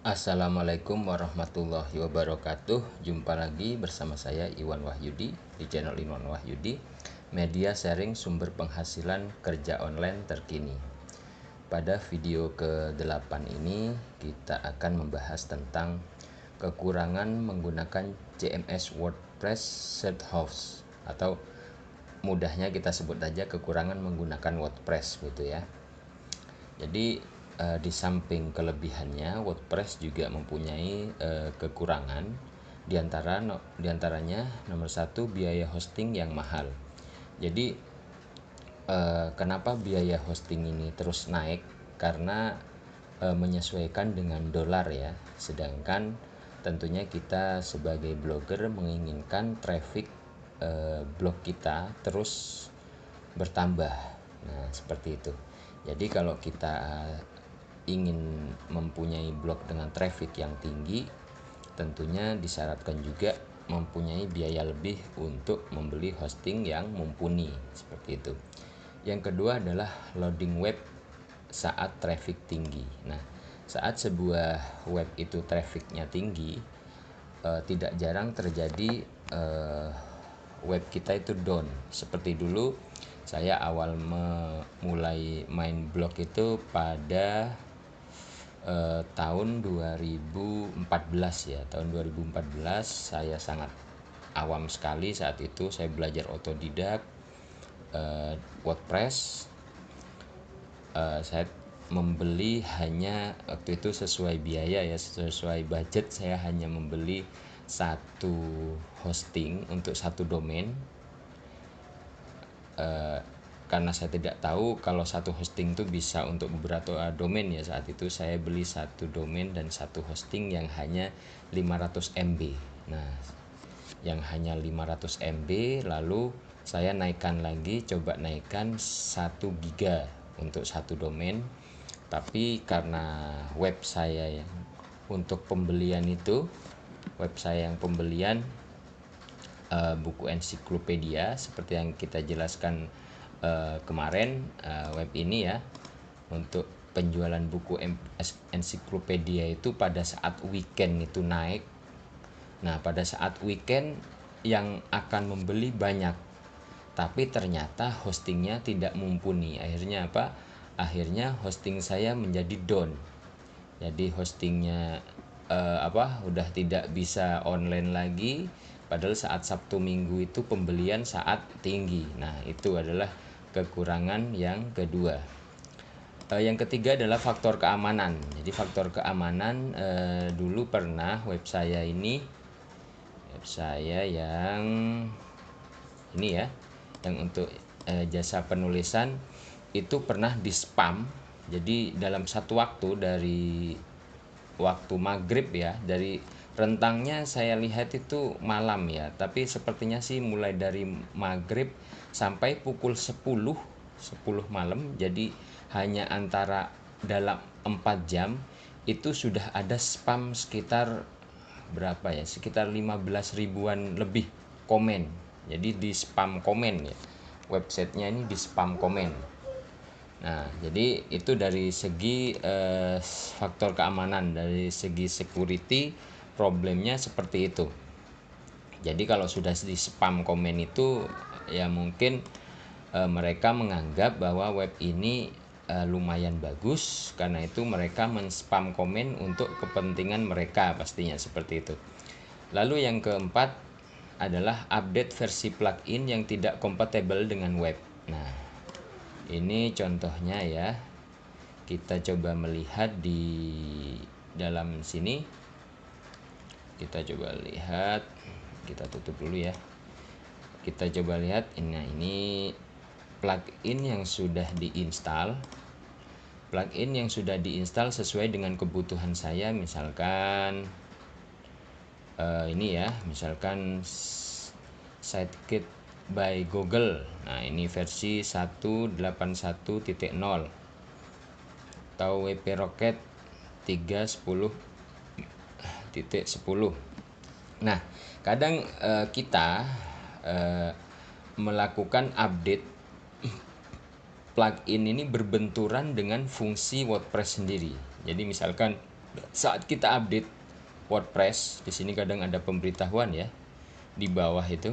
Assalamualaikum warahmatullahi wabarakatuh. Jumpa lagi bersama saya Iwan Wahyudi di channel Iwan Wahyudi, media sharing sumber penghasilan kerja online terkini. Pada video ke-8 ini kita akan membahas tentang kekurangan menggunakan CMS WordPress Set House, atau mudahnya kita sebut aja kekurangan menggunakan WordPress gitu ya. Jadi di samping kelebihannya, WordPress juga mempunyai kekurangan. Diantaranya nomor satu, biaya hosting yang mahal. Jadi kenapa biaya hosting ini terus naik? Karena menyesuaikan dengan dolar ya. Sedangkan tentunya kita sebagai blogger menginginkan traffic blog kita terus bertambah. Nah, seperti itu. Jadi kalau kita ingin mempunyai blog dengan traffic yang tinggi, tentunya disyaratkan juga mempunyai biaya lebih untuk membeli hosting yang mumpuni, seperti itu. Yang kedua adalah loading web saat traffic tinggi. Nah, saat sebuah web itu trafficnya tinggi, tidak jarang terjadi web kita itu down. Seperti dulu saya awal memulai main blog itu pada tahun 2014 ya. Tahun 2014 saya sangat awam sekali saat itu. Saya belajar otodidak WordPress. Saya membeli hanya waktu itu sesuai biaya ya, sesuai budget. Saya hanya membeli satu hosting untuk satu domain. Karena saya tidak tahu kalau satu hosting itu bisa untuk beberapa domain ya, saat itu saya beli satu domain dan satu hosting yang hanya 500 MB. Nah, yang hanya 500 MB, lalu saya naikkan lagi, coba naikkan 1 giga untuk satu domain. Tapi karena web saya yang untuk pembelian itu, web saya yang pembelian buku ensiklopedia seperti yang kita jelaskan kemarin, web ini ya, untuk penjualan buku ensiklopedia itu pada saat weekend itu naik. Nah, pada saat weekend yang akan membeli banyak, tapi ternyata hostingnya tidak mumpuni. Akhirnya apa? Akhirnya hosting saya menjadi down. Jadi hostingnya udah tidak bisa online lagi. Padahal saat Sabtu Minggu itu pembelian saat tinggi. Nah, itu adalah kekurangan yang kedua. Yang ketiga adalah faktor keamanan. Jadi faktor keamanan, dulu pernah web saya yang ini ya, yang untuk jasa penulisan itu pernah di spam. Jadi dalam satu waktu, dari waktu maghrib ya, dari rentangnya saya lihat itu malam ya, tapi sepertinya sih mulai dari maghrib sampai pukul 10 malam. Jadi hanya antara dalam 4 jam itu sudah ada spam sekitar berapa ya, sekitar 15 ribuan lebih komen. Jadi di spam komen ya, websitenya ini di spam komen. Nah, jadi itu dari segi faktor keamanan, dari segi security problemnya seperti itu. Jadi kalau sudah di spam komen itu ya mungkin mereka menganggap bahwa web ini lumayan bagus, karena itu mereka men-spam komen untuk kepentingan mereka, pastinya seperti itu. Lalu yang keempat adalah update versi plugin yang tidak kompatibel dengan web. Nah, ini contohnya ya. Kita coba melihat di dalam sini. Kita coba lihat. Kita tutup dulu ya. Kita coba lihat ini plugin yang sudah diinstal. Plugin yang sudah diinstal sesuai dengan kebutuhan saya, misalkan ini ya, misalkan Sitekit by Google. Nah, ini versi 1.81.0 atau WP Rocket 3.10.10. Nah, kadang kita melakukan update plugin ini berbenturan dengan fungsi WordPress sendiri. Jadi misalkan Saat kita update WordPress, di sini kadang ada pemberitahuan ya di bawah itu.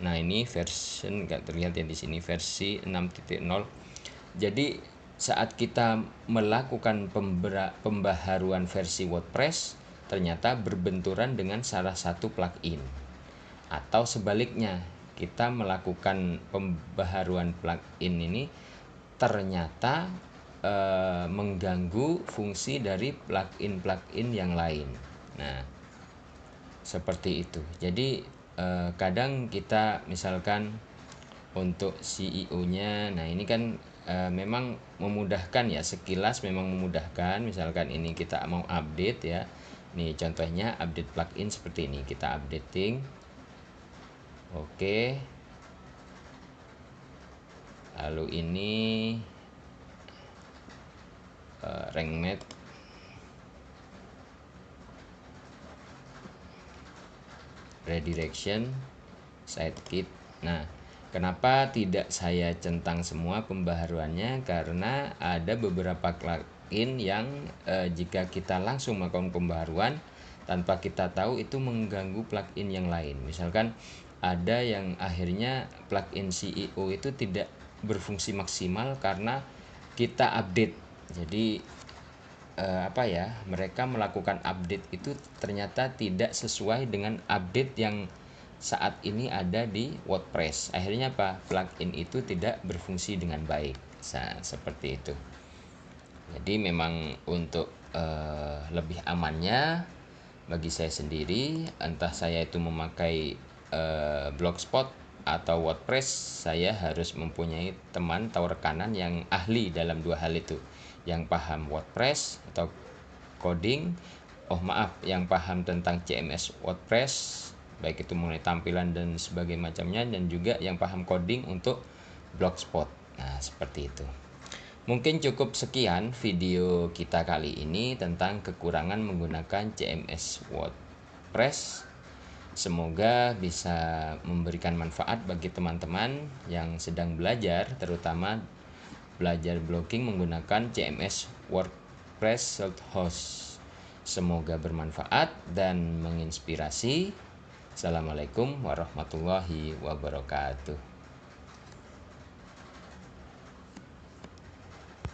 Nah, ini version nggak terlihat ya di sini, versi 6.0. Jadi saat kita melakukan pembaharuan versi WordPress, ternyata berbenturan dengan salah satu plugin. Atau sebaliknya, kita melakukan pembaharuan plugin ini ternyata mengganggu fungsi dari plugin-plugin yang lain. Nah, seperti itu. Jadi kadang kita misalkan untuk CEO-nya, nah ini kan memang memudahkan ya, sekilas memang memudahkan. Misalkan ini kita mau update ya. Nih contohnya update plugin seperti ini, kita updating. Oke. Lalu ini rank mate, redirection, sitekit. Nah, kenapa tidak saya centang semua pembaharuannya? Karena ada beberapa plugin yang jika kita langsung melakukan pembaharuan tanpa kita tahu itu mengganggu plugin yang lain. Misalkan ada yang akhirnya plugin CEO itu tidak berfungsi maksimal karena kita update. Jadi mereka melakukan update itu ternyata tidak sesuai dengan update yang saat ini ada di WordPress. Akhirnya plugin itu tidak berfungsi dengan baik. Seperti itu. Jadi memang untuk lebih amannya bagi saya sendiri, entah saya itu memakai Blogspot atau WordPress, saya harus mempunyai teman atau rekanan yang ahli dalam dua hal itu, yang paham WordPress atau coding, yang paham tentang CMS WordPress, baik itu mengenai tampilan dan sebagainya macamnya, dan juga yang paham coding untuk Blogspot. Nah, seperti itu. Mungkin cukup sekian video kita kali ini tentang kekurangan menggunakan CMS WordPress. Semoga bisa memberikan manfaat bagi teman-teman yang sedang belajar, terutama belajar blogging menggunakan CMS WordPress Host. Semoga bermanfaat dan menginspirasi. Assalamualaikum warahmatullahi wabarakatuh.